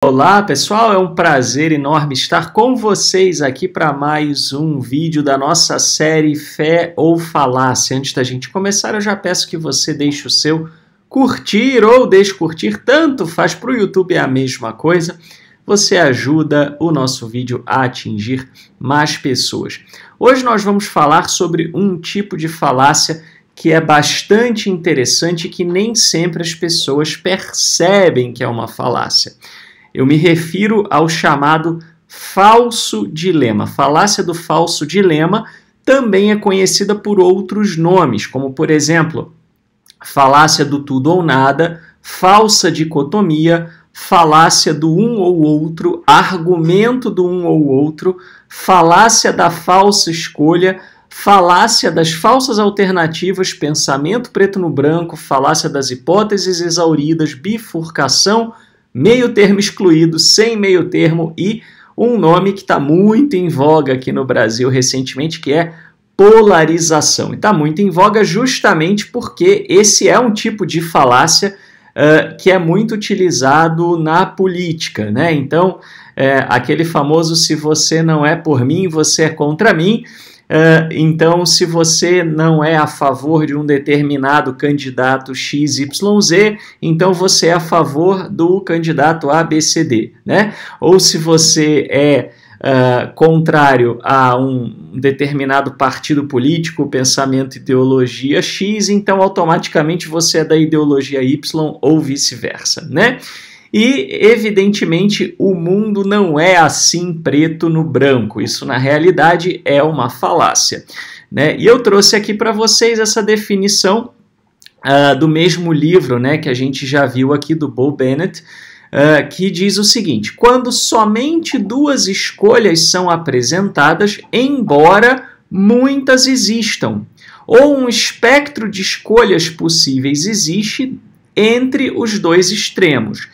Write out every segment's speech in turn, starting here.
Olá pessoal, é um prazer enorme estar com vocês aqui para mais um vídeo da nossa série Fé ou Falácia. Antes da gente começar, eu já peço que você deixe o seu curtir ou descurtir, tanto faz, para o YouTube é a mesma coisa. Você ajuda o nosso vídeo a atingir mais pessoas. Hoje nós vamos falar sobre um tipo de falácia que é bastante interessante e que nem sempre as pessoas percebem que é uma falácia. Eu me refiro ao chamado falso dilema. Falácia do falso dilema também é conhecida por outros nomes, como, por exemplo, falácia do tudo ou nada, falsa dicotomia, falácia do um ou outro, argumento do um ou outro, falácia da falsa escolha, falácia das falsas alternativas, pensamento preto no branco, falácia das hipóteses exauridas, bifurcação, meio termo excluído, sem meio termo e um nome que está muito em voga aqui no Brasil recentemente, que é polarização. E está muito em voga justamente porque esse é um tipo de falácia que é muito utilizado na política, né? Então, aquele famoso "se você não é por mim, você é contra mim". Então, se você não é a favor de um determinado candidato XYZ, então você é a favor do candidato ABCD, né? Ou se você é contrário a um determinado partido político, pensamento, ideologia X, então automaticamente você é da ideologia Y ou vice-versa, né? E, evidentemente, o mundo não é assim preto no branco. Isso, na realidade, é uma falácia, né? E eu trouxe aqui para vocês essa definição do mesmo livro, né, que a gente já viu aqui, do Bo Bennett, que diz o seguinte: quando somente duas escolhas são apresentadas, embora muitas existam, ou um espectro de escolhas possíveis existe entre os dois extremos.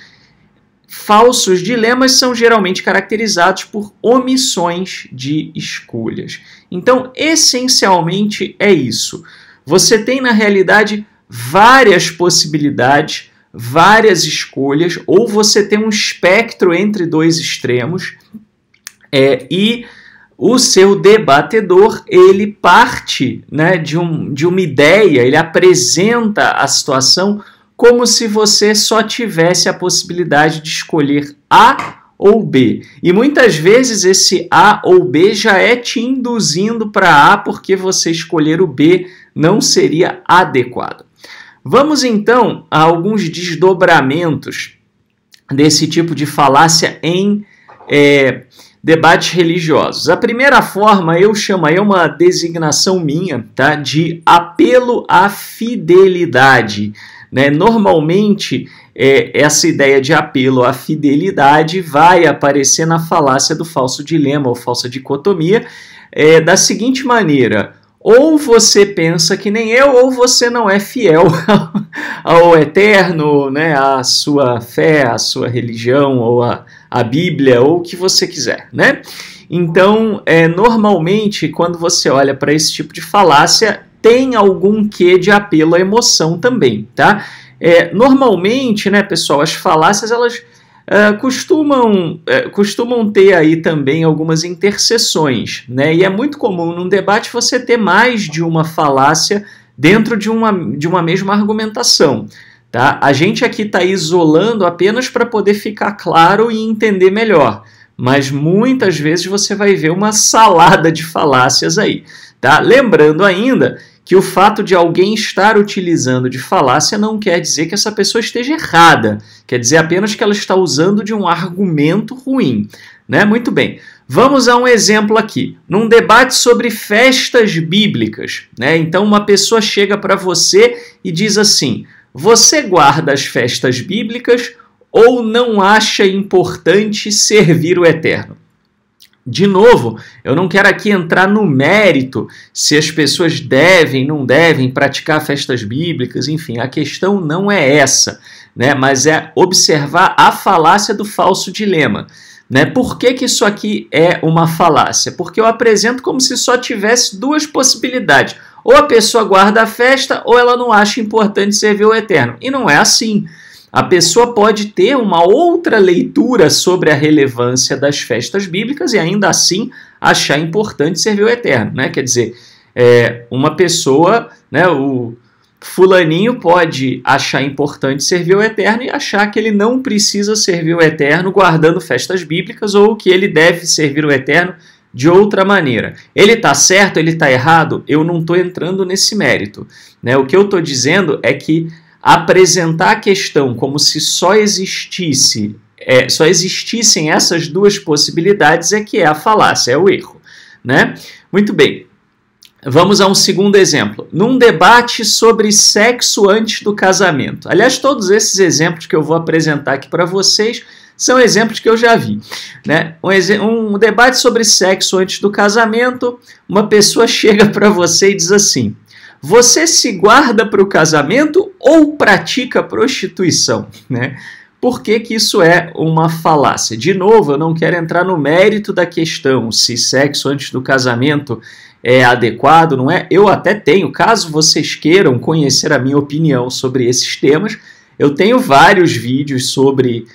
Falsos dilemas são geralmente caracterizados por omissões de escolhas. Então, essencialmente é isso. Você tem, na realidade, várias possibilidades, várias escolhas, ou você tem um espectro entre dois extremos, e o seu debatedor, ele parte, né, de uma ideia, ele apresenta a situação como se você só tivesse a possibilidade de escolher A ou B. E muitas vezes esse A ou B já é te induzindo para A, porque você escolher o B não seria adequado. Vamos então a alguns desdobramentos desse tipo de falácia em debates religiosos. A primeira forma eu chamo, é uma designação minha, tá, de apelo à fidelidade. Né? Normalmente, essa ideia de apelo à fidelidade vai aparecer na falácia do falso dilema ou falsa dicotomia da seguinte maneira: ou você pensa que nem eu, ou você não é fiel ao eterno, né? À sua fé, à sua religião, ou à Bíblia, ou o que você quiser, né? Então, normalmente, quando você olha para esse tipo de falácia, tem algum quê de apelo à emoção também, tá? Normalmente, né, pessoal, as falácias, elas costumam ter aí também algumas interseções, né? E é muito comum num debate você ter mais de uma falácia dentro de uma mesma argumentação, tá? A gente aqui está isolando apenas para poder ficar claro e entender melhor, mas muitas vezes você vai ver uma salada de falácias aí, tá? Lembrando ainda que o fato de alguém estar utilizando de falácia não quer dizer que essa pessoa esteja errada, quer dizer apenas que ela está usando de um argumento ruim, né? Muito bem, vamos a um exemplo aqui, num debate sobre festas bíblicas, né? Então uma pessoa chega para você e diz assim: você guarda as festas bíblicas ou não acha importante servir o Eterno? De novo, eu não quero aqui entrar no mérito se as pessoas devem, não devem praticar festas bíblicas, enfim, a questão não é essa, né? Mas é observar a falácia do falso dilema, né? Por que isso aqui é uma falácia? Porque eu apresento como se só tivesse duas possibilidades: ou a pessoa guarda a festa ou ela não acha importante servir o Eterno. E não é assim. A pessoa pode ter uma outra leitura sobre a relevância das festas bíblicas e ainda assim achar importante servir o Eterno, né? Quer dizer, uma pessoa, né, o fulaninho pode achar importante servir o Eterno e achar que ele não precisa servir o Eterno guardando festas bíblicas ou que ele deve servir o Eterno de outra maneira. Ele está certo, ele está errado? Eu não estou entrando nesse mérito, né? O que eu estou dizendo é que apresentar a questão como se só existissem essas duas possibilidades é que é a falácia, é o erro, né? Muito bem. Vamos a um segundo exemplo. Num debate sobre sexo antes do casamento. Aliás, todos esses exemplos que eu vou apresentar aqui para vocês são exemplos que eu já vi, né? Um debate sobre sexo antes do casamento, uma pessoa chega para você e diz assim: você se guarda para o casamento ou pratica prostituição, né? Por que que isso é uma falácia? De novo, eu não quero entrar no mérito da questão, se sexo antes do casamento é adequado, não é? Eu até tenho, caso vocês queiram conhecer a minha opinião sobre esses temas, eu tenho vários vídeos sobre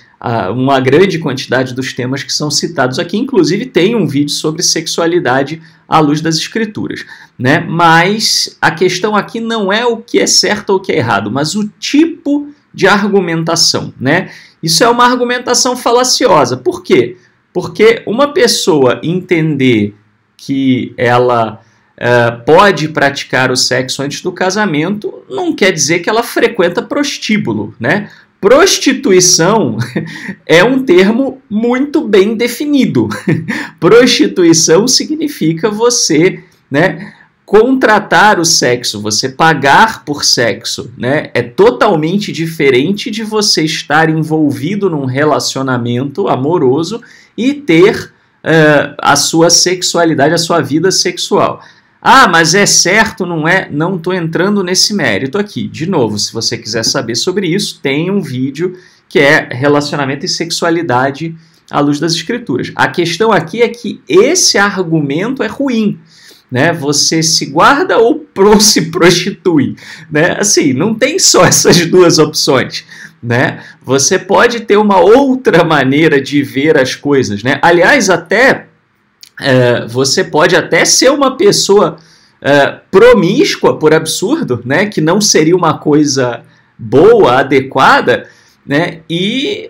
uma grande quantidade dos temas que são citados aqui, inclusive tem um vídeo sobre sexualidade à luz das escrituras, né? Mas a questão aqui não é o que é certo ou o que é errado, mas o tipo de argumentação, né? Isso é uma argumentação falaciosa. Por quê? Porque uma pessoa entender que ela pode praticar o sexo antes do casamento não quer dizer que ela frequenta prostíbulo, né? Prostituição é um termo muito bem definido. Prostituição significa você, né, contratar o sexo, você pagar por sexo, né? É totalmente diferente de você estar envolvido num relacionamento amoroso e ter a sua sexualidade, a sua vida sexual. Ah, mas é certo, não é? Não estou entrando nesse mérito aqui. De novo, se você quiser saber sobre isso, tem um vídeo que é relacionamento e sexualidade à luz das escrituras. A questão aqui é que esse argumento é ruim, né? Você se guarda ou se prostitui, né? Assim, não tem só essas duas opções, né? Você pode ter uma outra maneira de ver as coisas, né? Aliás, até você pode até ser uma pessoa promíscua, por absurdo, né? Que não seria uma coisa boa, adequada, né? E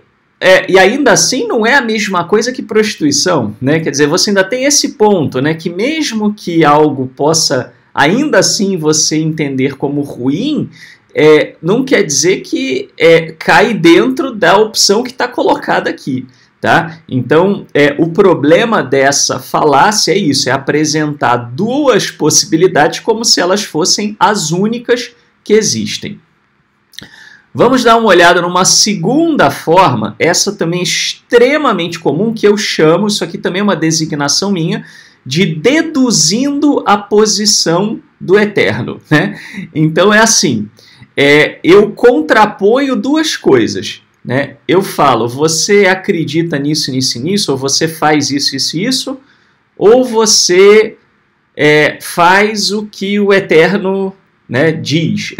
ainda assim não é a mesma coisa que prostituição, né? Quer dizer, você ainda tem esse ponto, né? Que mesmo que algo possa ainda assim você entender como ruim, não quer dizer que cai dentro da opção que está colocada aqui. Tá? Então, o problema dessa falácia é isso, é apresentar duas possibilidades como se elas fossem as únicas que existem. Vamos dar uma olhada numa segunda forma, essa também é extremamente comum, que eu chamo, isso aqui também é uma designação minha, de deduzindo a posição do Eterno, né? Então é assim, eu contraponho duas coisas. Né? Eu falo, você acredita nisso, nisso e nisso, ou você faz isso, isso e isso, ou você faz o que o Eterno, né, diz.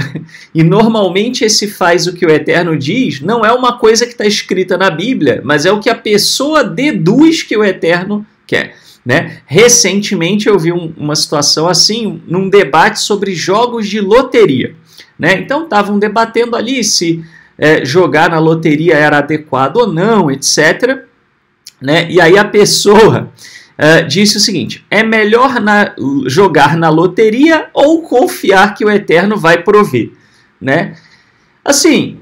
E normalmente esse faz o que o Eterno diz não é uma coisa que está escrita na Bíblia, mas é o que a pessoa deduz que o Eterno quer. Né? Recentemente eu vi uma situação assim, num debate sobre jogos de loteria. Né? Então estavam debatendo ali se jogar na loteria era adequado ou não, etc. Né? E aí a pessoa disse o seguinte: é melhor jogar na loteria ou confiar que o Eterno vai prover? Né? Assim,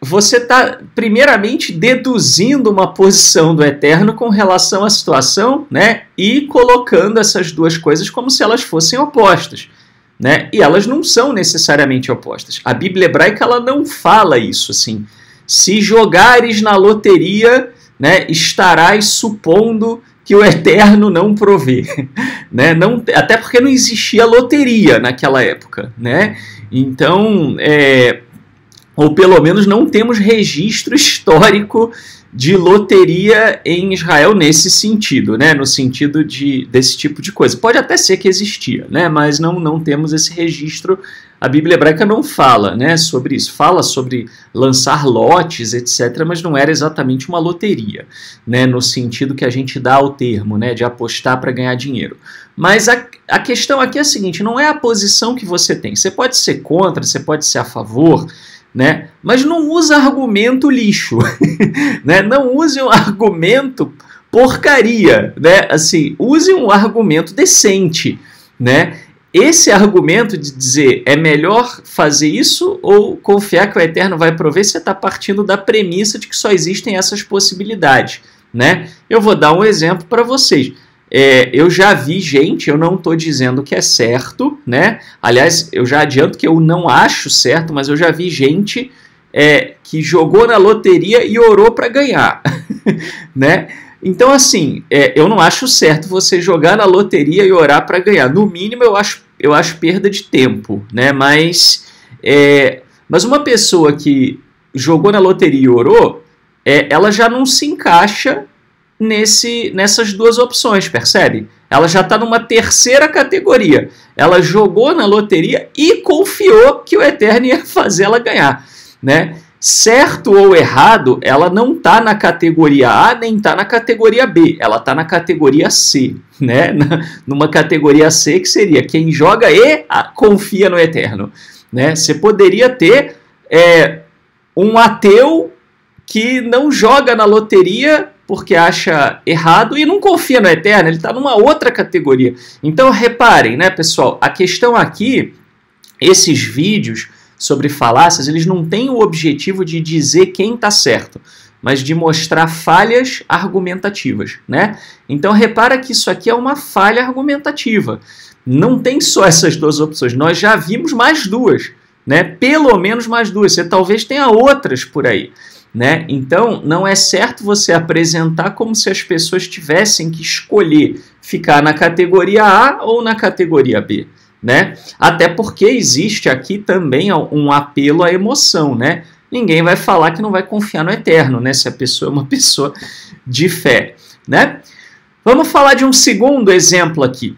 você está primeiramente deduzindo uma posição do Eterno com relação à situação, né? E colocando essas duas coisas como se elas fossem opostas. Né? E elas não são necessariamente opostas. A Bíblia hebraica ela não fala isso assim. Se jogares na loteria, né, estarás supondo que o Eterno não provê. Né? Não, até porque não existia loteria naquela época. Né? Então, ou pelo menos não temos registro histórico de loteria em Israel nesse sentido, né? No sentido desse tipo de coisa. Pode até ser que existia, né? Mas não temos esse registro. A Bíblia hebraica não fala, né, sobre isso. Fala sobre lançar lotes, etc., mas não era exatamente uma loteria, né, no sentido que a gente dá ao termo, né, de apostar para ganhar dinheiro. Mas a questão aqui é a seguinte, não é a posição que você tem. Você pode ser contra, você pode ser a favor, né, mas não usa argumento lixo. Né, não use um argumento porcaria. Né, assim, use um argumento decente, né. Esse argumento de dizer é melhor fazer isso ou confiar que o Eterno vai prover, você está partindo da premissa de que só existem essas possibilidades, né? Eu vou dar um exemplo para vocês. Eu já vi gente, eu não estou dizendo que é certo, né? Aliás, eu já adianto que eu não acho certo, mas eu já vi gente que jogou na loteria e orou para ganhar, né? Então, assim, eu não acho certo você jogar na loteria e orar para ganhar. No mínimo, eu acho perda de tempo, né? Mas uma pessoa que jogou na loteria e orou, ela já não se encaixa nessas duas opções, percebe? Ela já está numa terceira categoria. Ela jogou na loteria e confiou que o Eterno ia fazer ela ganhar, né? Certo ou errado, ela não está na categoria A nem está na categoria B, ela está na categoria C, né? Numa categoria C que seria quem joga e confia no Eterno, né? Você poderia ter um ateu que não joga na loteria porque acha errado e não confia no Eterno, ele está numa outra categoria. Então reparem, né, pessoal, a questão aqui, esses vídeos sobre falácias, eles não têm o objetivo de dizer quem está certo, mas de mostrar falhas argumentativas, né? Então repara que isso aqui é uma falha argumentativa. Não tem só essas duas opções, nós já vimos mais duas, né? Pelo menos mais duas, você talvez tenha outras por aí, né? Então não é certo você apresentar como se as pessoas tivessem que escolher ficar na categoria A ou na categoria B, né? Até porque existe aqui também um apelo à emoção, né? Ninguém vai falar que não vai confiar no Eterno, né? Se a pessoa é uma pessoa de fé, né? Vamos falar de um segundo exemplo aqui.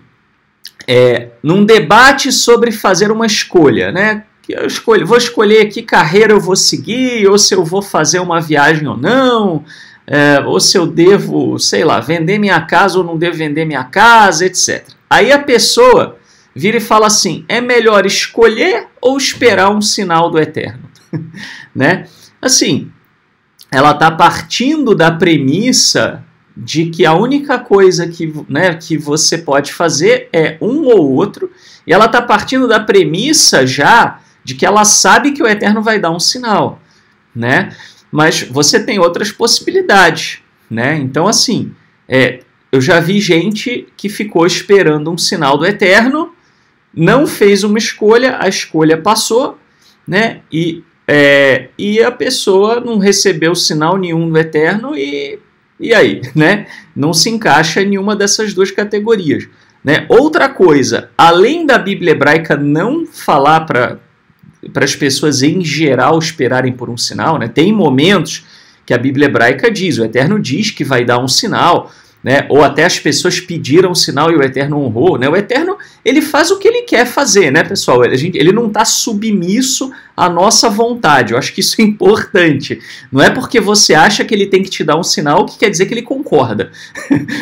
Num debate sobre fazer uma escolha, né? Vou escolher que carreira eu vou seguir, ou se eu vou fazer uma viagem ou não, ou se eu devo, sei lá, vender minha casa ou não devo vender minha casa, etc. Aí a pessoa vira e fala assim, é melhor escolher ou esperar um sinal do Eterno? Né? Assim, ela está partindo da premissa de que a única coisa que você pode fazer é um ou outro, e ela está partindo da premissa já de que ela sabe que o Eterno vai dar um sinal, né? Mas você tem outras possibilidades, né? Então, assim, eu já vi gente que ficou esperando um sinal do Eterno, não fez uma escolha, a escolha passou, né? E a pessoa não recebeu sinal nenhum do Eterno e aí, né? Não se encaixa em nenhuma dessas duas categorias, né? Outra coisa, além da Bíblia hebraica não falar para as pessoas em geral esperarem por um sinal, né? Tem momentos que a Bíblia hebraica diz, o Eterno diz que vai dar um sinal, né? Ou até as pessoas pediram um sinal e o Eterno honrou, né? O Eterno, ele faz o que ele quer fazer, né, pessoal? Ele não está submisso à nossa vontade. Eu acho que isso é importante. Não é porque você acha que ele tem que te dar um sinal que quer dizer que ele concorda.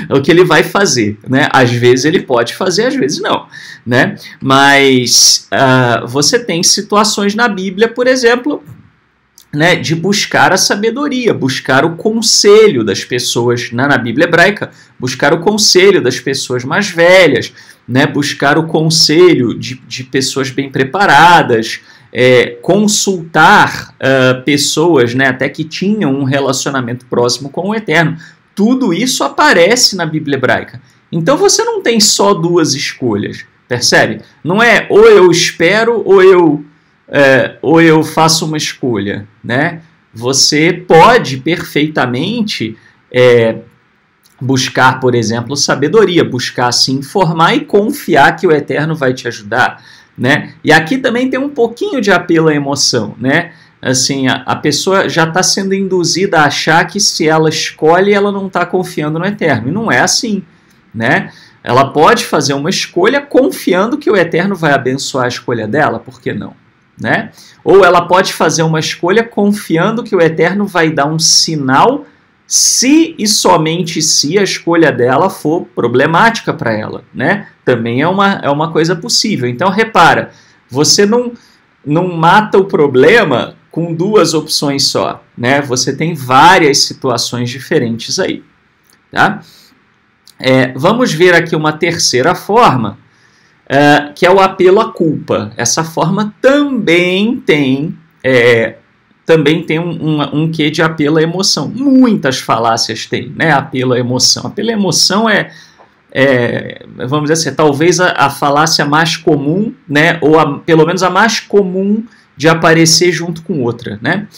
É o que ele vai fazer, né? Às vezes ele pode fazer, às vezes não, né? Mas você tem situações na Bíblia, por exemplo, né, de buscar a sabedoria, buscar o conselho das pessoas, na Bíblia hebraica, buscar o conselho das pessoas mais velhas, né, buscar o conselho de pessoas bem preparadas, consultar pessoas, né, até que tinham um relacionamento próximo com o Eterno. Tudo isso aparece na Bíblia hebraica. Então você não tem só duas escolhas, percebe? Não é ou eu espero ou eu faço uma escolha, né? Você pode perfeitamente buscar, por exemplo, sabedoria, buscar se informar e confiar que o Eterno vai te ajudar, né? E aqui também tem um pouquinho de apelo à emoção, né? assim, a pessoa já está sendo induzida a achar que se ela escolhe, ela não está confiando no Eterno. E não é assim, né? Ela pode fazer uma escolha confiando que o Eterno vai abençoar a escolha dela, por que não? Né? Ou ela pode fazer uma escolha confiando que o Eterno vai dar um sinal se e somente se a escolha dela for problemática para ela, né? Também é uma coisa possível. Então, repara, você não mata o problema com duas opções só, né? Você tem várias situações diferentes aí, tá? Vamos ver aqui uma terceira forma, que é o apelo à culpa. Essa forma também tem um quê de apelo à emoção. Muitas falácias têm, né? Apelo à emoção. Apelo à emoção vamos dizer assim, talvez a falácia mais comum, né? Ou pelo menos a mais comum de aparecer junto com outra, né?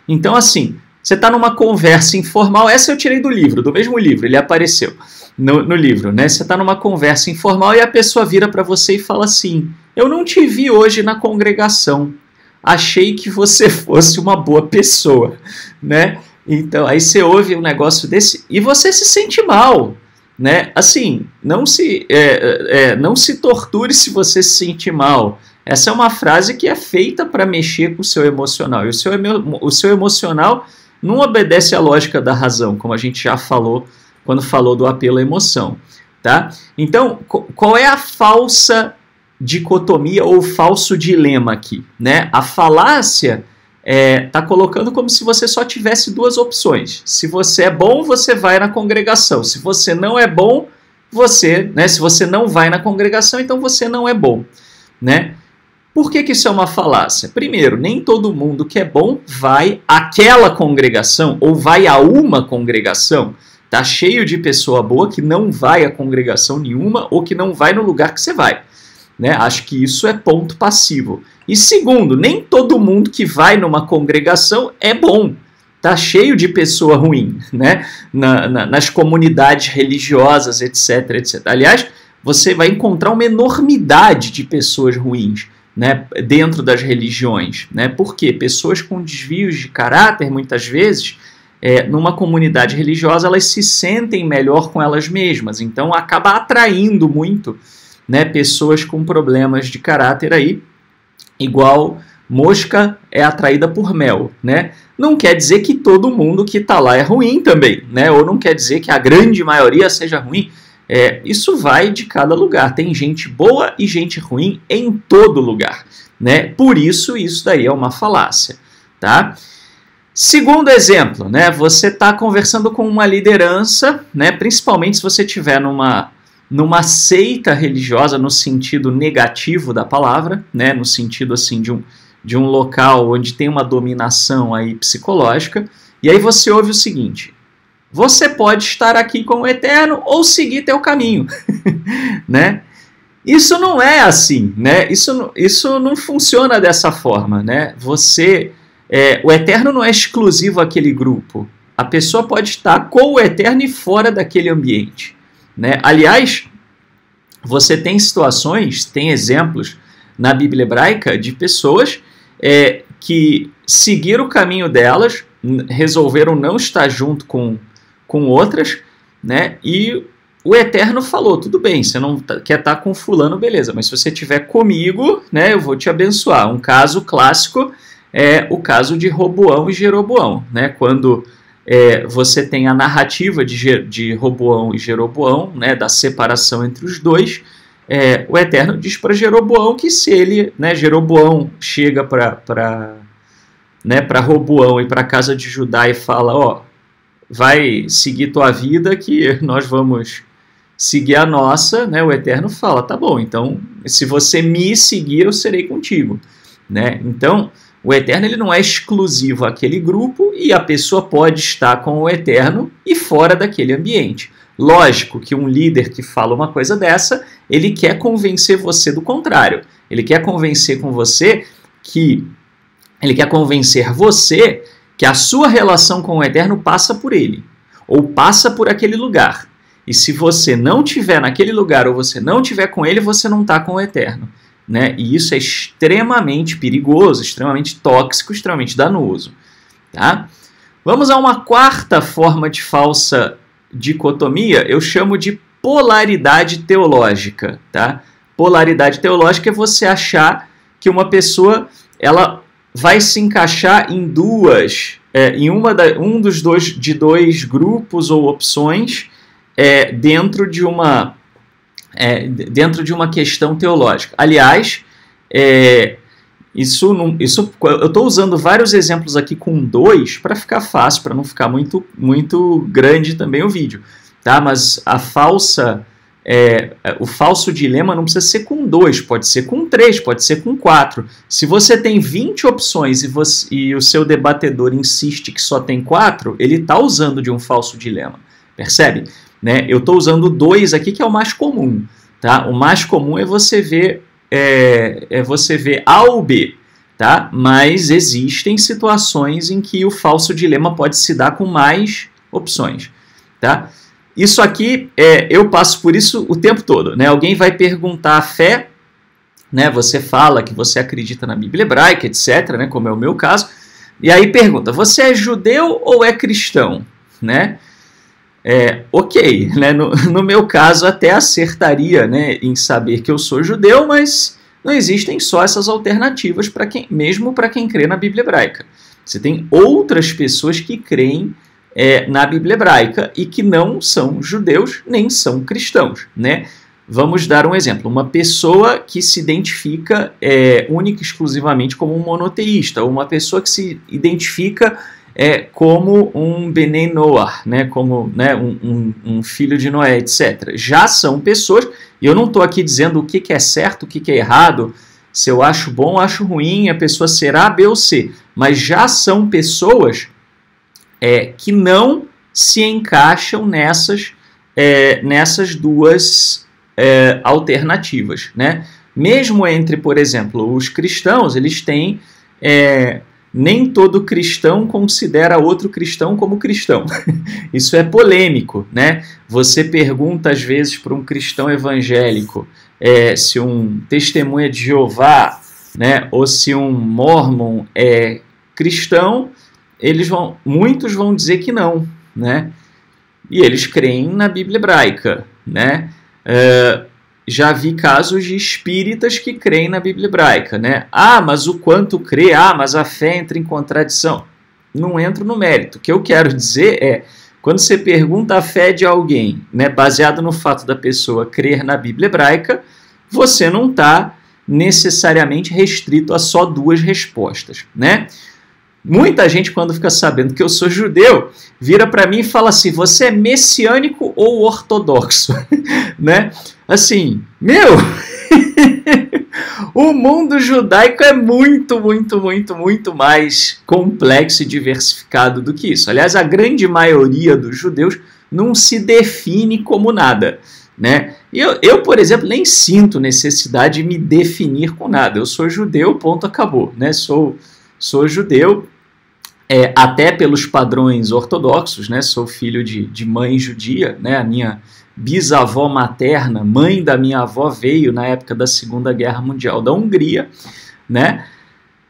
Então, assim, você está numa conversa informal, essa eu tirei do livro, do mesmo livro, ele apareceu no livro, né? Você está numa conversa informal e a pessoa vira para você e fala assim: eu não te vi hoje na congregação, achei que você fosse uma boa pessoa, né? Então, aí você ouve um negócio desse e você se sente mal, né? Assim, não se torture se você se sentir mal. Essa é uma frase que é feita para mexer com o seu emocional. E o seu emocional não obedece à lógica da razão, como a gente já falou quando falou do apelo à emoção, tá? Então, qual é a falsa dicotomia ou falso dilema aqui, né? A falácia está colocando como se você só tivesse duas opções. Se você é bom, você vai na congregação. Se você não é bom, se você não vai na congregação, então você não é bom, né? Por que isso é uma falácia? Primeiro, nem todo mundo que é bom vai àquela congregação ou vai a uma congregação. Tá cheio de pessoa boa que não vai a congregação nenhuma ou que não vai no lugar que você vai, né? Acho que isso é ponto passivo. E segundo, nem todo mundo que vai numa congregação é bom. Tá cheio de pessoa ruim, né? Nas comunidades religiosas, etc, etc. Aliás, você vai encontrar uma enormidade de pessoas ruins, né, dentro das religiões, né? Por quê? Pessoas com desvios de caráter, muitas vezes, numa comunidade religiosa, elas se sentem melhor com elas mesmas, então acaba atraindo muito, né, pessoas com problemas de caráter aí, igual mosca é atraída por mel, né? Não quer dizer que todo mundo que está lá é ruim também, né? Ou não quer dizer que a grande maioria seja ruim. Isso vai de cada lugar. Tem gente boa e gente ruim em todo lugar, né? Por isso daí é uma falácia, tá? Segundo exemplo, né? Você está conversando com uma liderança, né? Principalmente se você estiver numa seita religiosa no sentido negativo da palavra, né? No sentido assim de um local onde tem uma dominação aí psicológica. E aí você ouve o seguinte: você pode estar aqui com o Eterno ou seguir teu caminho, né? Isso não é assim, né? Isso não funciona dessa forma, né? O Eterno não é exclusivo àquele grupo. A pessoa pode estar com o Eterno e fora daquele ambiente, né? Aliás, você tem situações, tem exemplos na Bíblia hebraica de pessoas que seguiram o caminho delas, resolveram não estar junto com outras, né? E o Eterno falou: tudo bem, você não quer estar com fulano, beleza, mas se você estiver comigo, né, eu vou te abençoar. Um caso clássico é o caso de Roboão e Jeroboão, né? Quando você tem a narrativa de Roboão e Jeroboão, né, da separação entre os dois, o Eterno diz para Jeroboão que se ele, né, Jeroboão chega para Roboão e para a casa de Judá e fala: ó, vai seguir tua vida que nós vamos seguir a nossa, né? O Eterno fala: tá bom, então se você me seguir, eu serei contigo, né? Então, o Eterno ele não é exclusivo àquele grupo e a pessoa pode estar com o Eterno e fora daquele ambiente. Lógico que um líder que fala uma coisa dessa, ele quer convencer você do contrário. Ele quer convencer você que a sua relação com o Eterno passa por ele, ou passa por aquele lugar. E se você não estiver naquele lugar, ou você não estiver com ele, você não está com o Eterno, né? E isso é extremamente perigoso, extremamente tóxico, extremamente danoso, tá? Vamos a uma quarta forma de falsa dicotomia, eu chamo de polaridade teológica, tá? Polaridade teológica é você achar que uma pessoa ela vai se encaixar em de dois grupos ou opções dentro de uma questão teológica. Aliás, eu estou usando vários exemplos aqui com dois para ficar fácil, para não ficar muito grande também o vídeo, tá? Mas o falso dilema não precisa ser com 2, pode ser com 3, pode ser com 4. Se você tem 20 opções e o seu debatedor insiste que só tem 4, ele está usando de um falso dilema, percebe? Né? Eu estou usando 2 aqui, que é o mais comum. Tá? O mais comum é você ver A ou B. Tá? Mas existem situações em que o falso dilema pode se dar com mais opções. Tá? Isso aqui, eu passo por isso o tempo todo, né? Alguém vai perguntar a fé, né? Você fala que você acredita na Bíblia hebraica, etc., né? Como é o meu caso, e aí pergunta, você é judeu ou é cristão? Né? Ok, né? No meu caso até acertaria, né, em saber que eu sou judeu, mas não existem só essas alternativas, mesmo para quem crê na Bíblia hebraica. Você tem outras pessoas que creem na Bíblia hebraica e que não são judeus nem são cristãos, né? Vamos dar um exemplo. Uma pessoa que se identifica única e exclusivamente como um monoteísta, ou uma pessoa que se identifica como um Benei Noah, né? Como, né, um filho de Noé, etc. Já são pessoas, e eu não estou aqui dizendo o que é certo, o que é errado, se eu acho bom ou acho ruim, a pessoa será B ou C, mas já são pessoas que não se encaixam nessas duas alternativas, né? Mesmo entre, por exemplo, os cristãos, eles têm... nem todo cristão considera outro cristão como cristão. Isso é polêmico, né? Você pergunta, às vezes, para um cristão evangélico se um testemunha de Jeová, né, ou se um mormon é cristão, muitos vão dizer que não, né? E eles creem na Bíblia hebraica, né? Já vi casos de espíritas que creem na Bíblia hebraica, né? Ah, mas o quanto crê? Ah, mas a fé entra em contradição. Não entro no mérito. O que eu quero dizer quando você pergunta a fé de alguém, né, baseado no fato da pessoa crer na Bíblia hebraica, você não está necessariamente restrito a só 2 respostas, né? Muita gente, quando fica sabendo que eu sou judeu, vira para mim e fala assim, você é messiânico ou ortodoxo? Né? Assim, o mundo judaico é muito mais complexo e diversificado do que isso. Aliás, a grande maioria dos judeus não se define como nada, né? Eu, por exemplo, nem sinto necessidade de me definir com nada. Eu sou judeu, ponto, acabou, né? Sou judeu, até pelos padrões ortodoxos, né? Sou filho de mãe judia, né? A minha bisavó materna, mãe da minha avó, veio na época da Segunda Guerra Mundial da Hungria, né?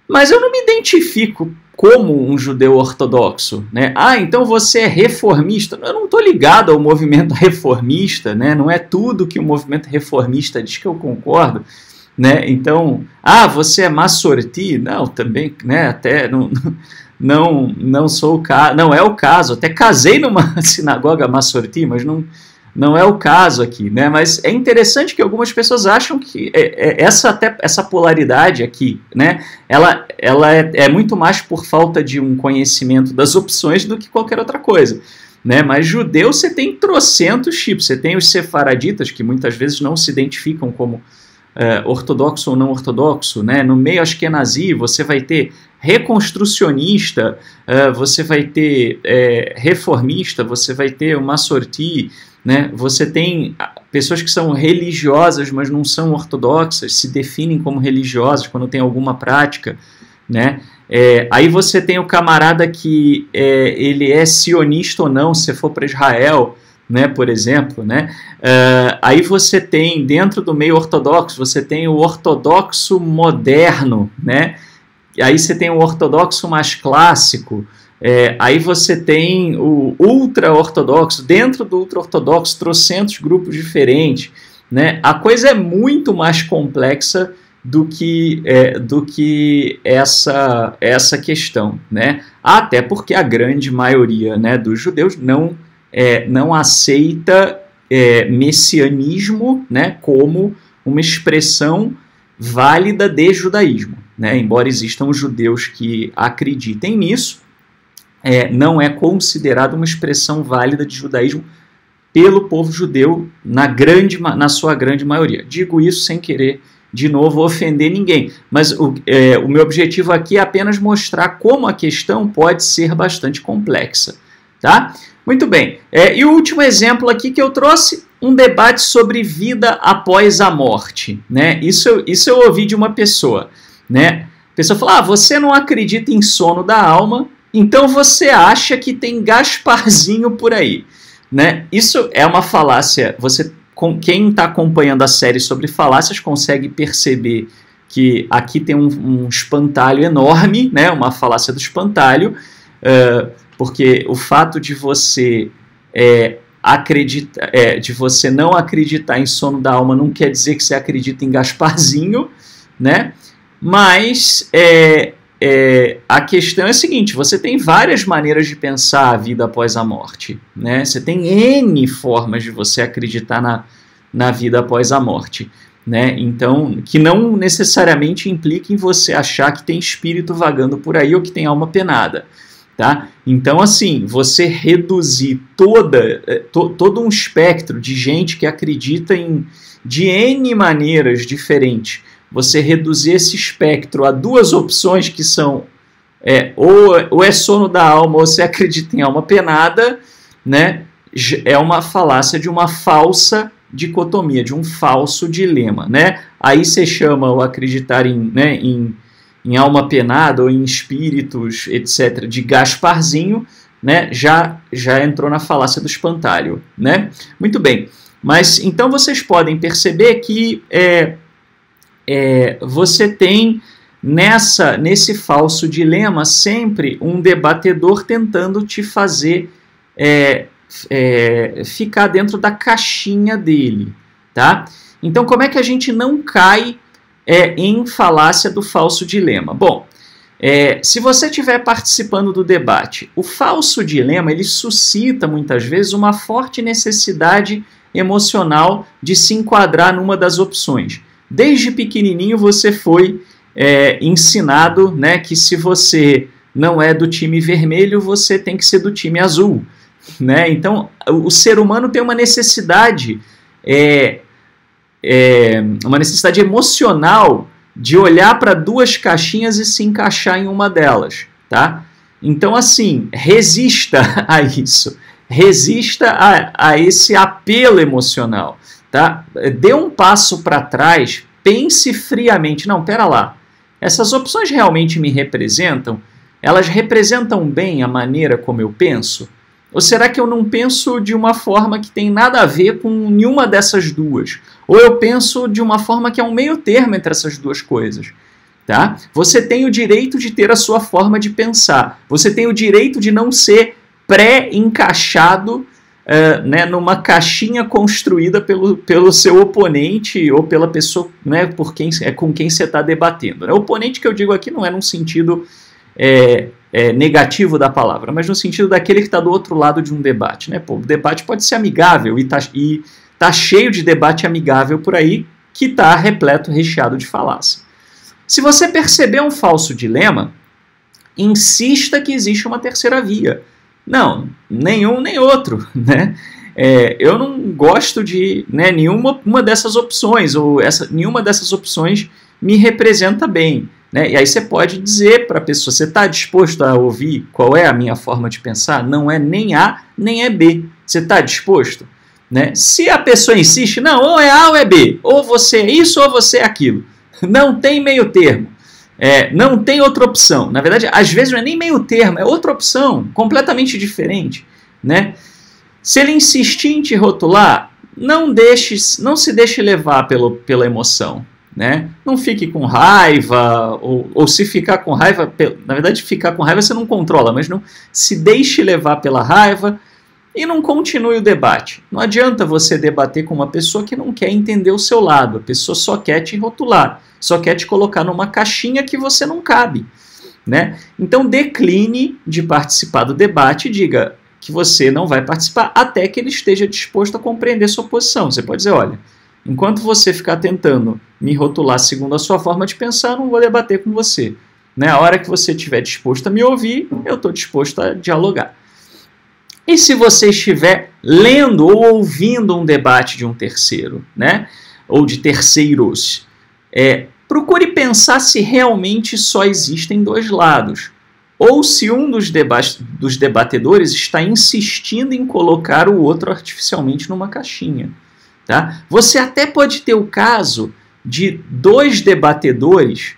Mas eu não me identifico como um judeu ortodoxo, né? Ah, então você é reformista. Eu não estou ligado ao movimento reformista, né? Não é tudo que o movimento reformista diz que eu concordo, né? Então, você é massorti? Não, também, né? Até não sou o caso, não é o caso. Até casei numa sinagoga massorti, mas não é o caso aqui, né? Mas é interessante que algumas pessoas acham que essa polaridade aqui, né? Ela é muito mais por falta de um conhecimento das opções do que qualquer outra coisa, né? Mas judeu você tem trocentos tipos. Você tem os sefaraditas, que muitas vezes não se identificam como ortodoxo ou não ortodoxo, né? No meio ashkenazi você vai ter reconstrucionista, você vai ter reformista, você vai ter o massorti, né? Você tem pessoas que são religiosas, mas não são ortodoxas, se definem como religiosas quando tem alguma prática, né? Aí você tem o camarada que ele é sionista ou não, se for para Israel, né, por exemplo, né? Aí você tem, dentro do meio ortodoxo, você tem o ortodoxo moderno, né? Aí você tem o ortodoxo mais clássico, aí você tem o ultra-ortodoxo, dentro do ultra-ortodoxo, trocentos grupos diferentes, né? A coisa é muito mais complexa do que essa questão, né? Até porque a grande maioria, né, dos judeus não aceita messianismo, né, como uma expressão válida de judaísmo, né? Embora existam judeus que acreditem nisso, não é considerado uma expressão válida de judaísmo pelo povo judeu na sua grande maioria. Digo isso sem querer, de novo, ofender ninguém, mas o meu objetivo aqui é apenas mostrar como a questão pode ser bastante complexa, tá? Muito bem, e o último exemplo aqui que eu trouxe, um debate sobre vida após a morte, né? Isso eu ouvi de uma pessoa, né? A pessoa falou, você não acredita em sono da alma, então você acha que tem Gasparzinho por aí, né? Isso é uma falácia. Quem está acompanhando a série sobre falácias consegue perceber que aqui tem um espantalho enorme, né? Uma falácia do espantalho, porque o fato de você de você não acreditar em sono da alma não quer dizer que você acredita em Gasparzinho, né? Mas a questão é a seguinte, você tem várias maneiras de pensar a vida após a morte, né? Você tem N formas de você acreditar na vida após a morte, né? Então, que não necessariamente implica em você achar que tem espírito vagando por aí ou que tem alma penada, tá? Então, assim, você reduzir todo um espectro de gente que acredita de N maneiras diferentes, você reduzir esse espectro a duas opções que são ou é sono da alma ou você acredita em alma penada, né? É uma falácia de uma falsa dicotomia, de um falso dilema, né? Aí você chama o acreditar em alma penada ou em espíritos, etc., de Gasparzinho, né? Já entrou na falácia do espantalho, né? Muito bem, mas então vocês podem perceber que você tem nesse falso dilema sempre um debatedor tentando te fazer ficar dentro da caixinha dele, tá? Então, como é que a gente não cai em falácia do falso dilema? Bom, se você estiver participando do debate, o falso dilema ele suscita muitas vezes uma forte necessidade emocional de se enquadrar numa das opções. Desde pequenininho você foi ensinado, né, que se você não é do time vermelho, você tem que ser do time azul, né? Então, o ser humano tem uma necessidade emocional de olhar para duas caixinhas e se encaixar em uma delas, tá? Então, assim, resista a isso, resista a esse apelo emocional, tá? Dê um passo para trás, pense friamente, não, pera lá, essas opções realmente me representam? Elas representam bem a maneira como eu penso? Ou será que eu não penso de uma forma que tem nada a ver com nenhuma dessas duas? Ou eu penso de uma forma que é um meio termo entre essas duas coisas? Tá? Você tem o direito de ter a sua forma de pensar. Você tem o direito de não ser pré-encaixado né, numa caixinha construída pelo seu oponente ou pela pessoa, né, com quem você está debatendo. O oponente que eu digo aqui não é num sentido negativo da palavra, mas no sentido daquele que está do outro lado de um debate, né? Pô, o debate pode ser amigável e tá cheio de debate amigável por aí que está repleto, recheado de falácia. Se você perceber um falso dilema, insista que existe uma terceira via. Não, nenhum nem outro, né? Eu não gosto de nenhuma dessas opções, ou nenhuma dessas opções me representa bem. Né? E aí você pode dizer para a pessoa, você está disposto a ouvir qual é a minha forma de pensar? Não é nem A, nem é B. Você está disposto? Né? Se a pessoa insiste, não, ou é A ou é B, ou você é isso ou você é aquilo. Não tem meio termo. Não tem outra opção. Na verdade, às vezes não é nem meio termo, é outra opção, completamente diferente. Né? Se ele insistir em te rotular, não se deixe levar pela emoção. Né? Não fique com raiva, ou se ficar com raiva, na verdade ficar com raiva você não controla, mas não se deixe levar pela raiva e não continue o debate. Não adianta você debater com uma pessoa que não quer entender o seu lado, a pessoa só quer te rotular, só quer te colocar numa caixinha que você não cabe. Né? Então decline de participar do debate e diga que você não vai participar até que ele esteja disposto a compreender sua posição. Você pode dizer, olha, enquanto você ficar tentando me rotular segundo a sua forma de pensar, eu não vou debater com você. Né? A hora que você estiver disposto a me ouvir, eu estou disposto a dialogar. E se você estiver lendo ou ouvindo um debate de um terceiro, né? Ou de terceiros, procure pensar se realmente só existem dois lados. Ou se um dos debatedores está insistindo em colocar o outro artificialmente numa caixinha. Tá? Você até pode ter o caso de dois debatedores,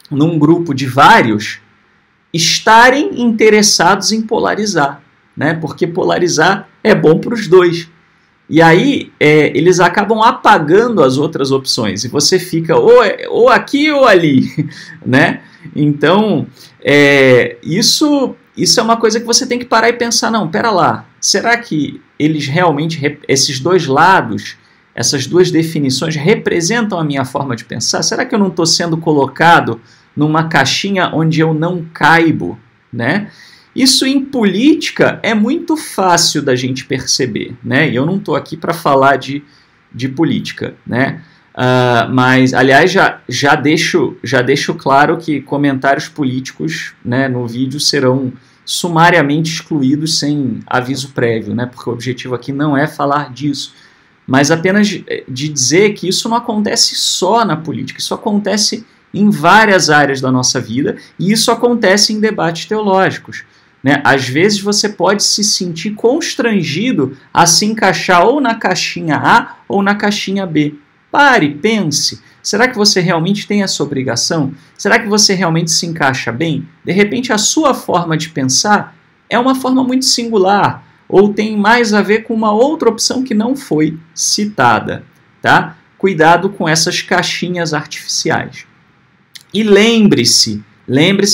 num grupo de vários, estarem interessados em polarizar, né? Porque polarizar é bom para os dois. E aí eles acabam apagando as outras opções, e você fica ou aqui ou ali. Né? Então, isso é uma coisa que você tem que parar e pensar, não, pera lá, será que eles realmente, esses dois lados, essas duas definições representam a minha forma de pensar? Será que eu não estou sendo colocado numa caixinha onde eu não caibo? Né? Isso em política é muito fácil da gente perceber. Né? E eu não estou aqui para falar de política. Né? Mas, aliás, já deixo claro que comentários políticos, né, no vídeo serão sumariamente excluídos sem aviso prévio, né, porque o objetivo aqui não é falar disso, mas apenas de dizer que isso não acontece só na política, isso acontece em várias áreas da nossa vida, e isso acontece em debates teológicos. Né? Às vezes você pode se sentir constrangido a se encaixar ou na caixinha A ou na caixinha B. Pare, pense. Será que você realmente tem essa obrigação? Será que você realmente se encaixa bem? De repente, a sua forma de pensar é uma forma muito singular, ou tem mais a ver com uma outra opção que não foi citada. Tá? Cuidado com essas caixinhas artificiais. E lembre-se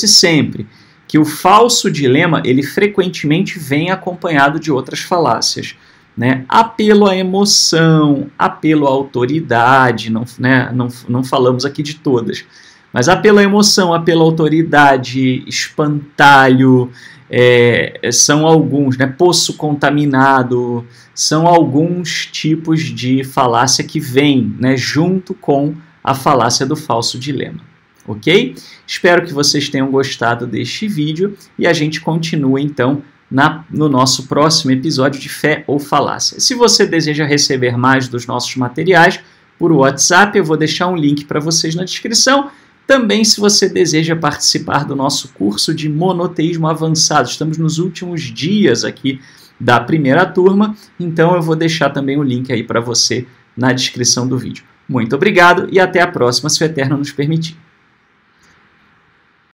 sempre que o falso dilema, ele frequentemente vem acompanhado de outras falácias. Né? Apelo à emoção, apelo à autoridade, não falamos aqui de todas, mas apelo à emoção, apelo à autoridade, espantalho, são alguns, né? Poço contaminado, são alguns tipos de falácia que vêm, né, junto com a falácia do falso dilema. Ok? Espero que vocês tenham gostado deste vídeo e a gente continua então no nosso próximo episódio de Fé ou Falácia. Se você deseja receber mais dos nossos materiais por WhatsApp, eu vou deixar um link para vocês na descrição. Também, se você deseja participar do nosso curso de monoteísmo avançado, estamos nos últimos dias aqui da primeira turma, então eu vou deixar também o link aí para você na descrição do vídeo. Muito obrigado e até a próxima, se o Eterno nos permitir.